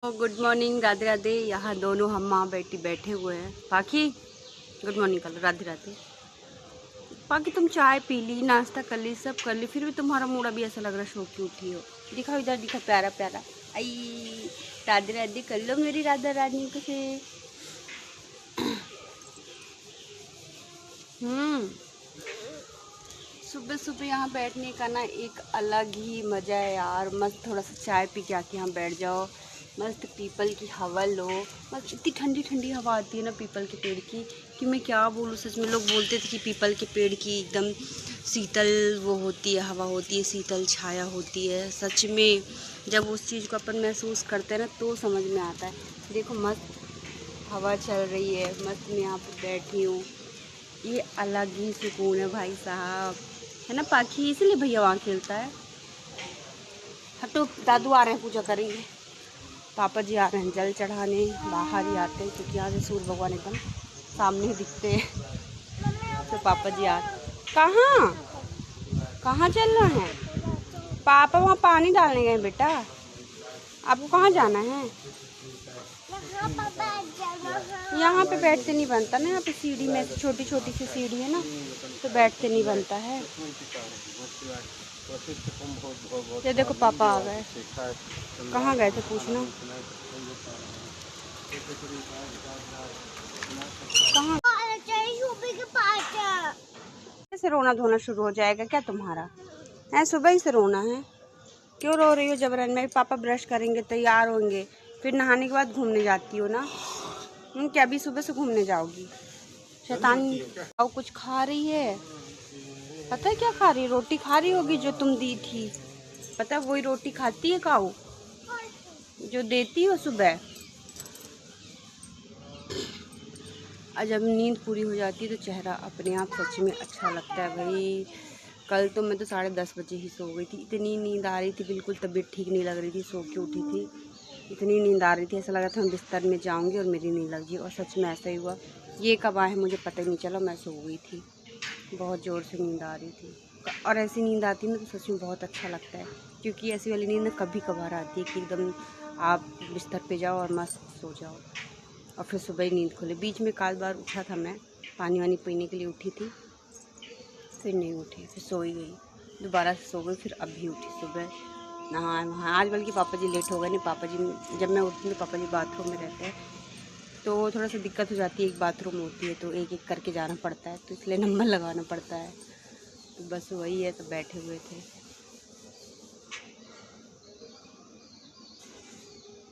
Good morning, Radhe Radhe. यहाँ दोनों हम माँ बेटी बैठे हुए हैं। पाखी गुड मॉर्निंग कर लो, राधे राधे। पाखी तुम चाय पी ली, नाश्ता कर ली, सब कर ली, फिर भी तुम्हारा मूड अभी ऐसा लग रहा है सो के उठी हो। दिखाओ इधर, दिखा प्यारा प्यारा। आई राधे राधे कर लो मेरी राधा रानी को से। सुबह सुबह यहाँ बैठने का ना एक अलग ही मज़ा है यार। मस्त थोड़ा सा चाय पी के आके यहाँ बैठ जाओ, मस्त पीपल की हवा लो। मस्त इतनी ठंडी ठंडी हवा आती है ना पीपल के पेड़ की कि मैं क्या बोलूँ। सच में लोग बोलते थे कि पीपल के पेड़ की एकदम शीतल वो होती है, हवा होती है, शीतल छाया होती है। सच में जब उस चीज़ को अपन महसूस करते हैं ना तो समझ में आता है। देखो मस्त हवा चल रही है, मस्त मैं यहाँ पर बैठी हूँ। ये अलग ही सुकून है भाई साहब, है ना पाखी? इसलिए भैया वहाँ खेलता है। हटो, दादू आ रहे हैं, पूजा करेंगे। पापा जी आ रहे हैं जल चढ़ाने, बाहर ही आते हैं क्योंकि यहाँ से सूर्य भगवान एकदम सामने ही दिखते हैं। तो पापा जी आ कहाँ कहाँ चल रहे हैं? पापा वहाँ पानी डालने गए बेटा। आपको कहाँ जाना है? यहाँ पे बैठते नहीं बनता ना, यहाँ पे सीढ़ी में छोटी छोटी सी सीढ़ी है ना, तो बैठते नहीं बनता है। ये देखो पापा आ गए। कहाँ गए थे पूछना? कहाँ? कैसे रोना धोना शुरू हो जाएगा क्या तुम्हारा? है सुबह ही से रोना है? क्यों रो रही हो जबरन? मेरे पापा ब्रश करेंगे, तैयार होंगे, फिर नहाने के बाद घूमने जाती हो ना? क्या अभी सुबह से घूमने जाओगी? शैतानी। और कुछ खा रही है, पता है क्या खा रही है? रोटी खा रही होगी जो तुम दी थी। पता है वही रोटी खाती है काऊ जो देती हो सुबह। और जब नींद पूरी हो जाती है तो चेहरा अपने आप सच में अच्छा लगता है भाई। कल तो मैं तो 10:30 बजे ही सो गई थी, इतनी नींद आ रही थी, बिल्कुल तबीयत ठीक नहीं लग रही थी, सो के उठी थी। इतनी नींद आ रही थी, ऐसा लगा था मैं बिस्तर में जाऊंगी और मेरी नींद लग जाए, और सच में ऐसा ही हुआ। ये कब आए मुझे पता ही नहीं चला, मैं सो गई थी। बहुत ज़ोर से नींद आ रही थी। और ऐसी नींद आती है ना तो सच में बहुत अच्छा लगता है, क्योंकि ऐसी वाली नींद कभी कभार आती है कि एकदम आप बिस्तर पे जाओ और मस्त सो जाओ और फिर सुबह ही नींद खुले। बीच में काल बार उठा था, मैं पानी वानी पीने के लिए उठी थी, फिर नहीं उठी, फिर सो ही गई। दोबारा से सो गई, फिर अभी उठी सुबह, नहाए वहाँ। आज बल्कि पापा जी लेट हो गए। नहीं, पापा जी जब मैं उठती हूँ तो पापा जी बाथरूम में रहते हैं, तो थोड़ा सा दिक्कत हो जाती है। एक बाथरूम होती है तो एक एक करके जाना पड़ता है, तो इसलिए नंबर लगाना पड़ता है। तो बस वही है, तो बैठे हुए थे।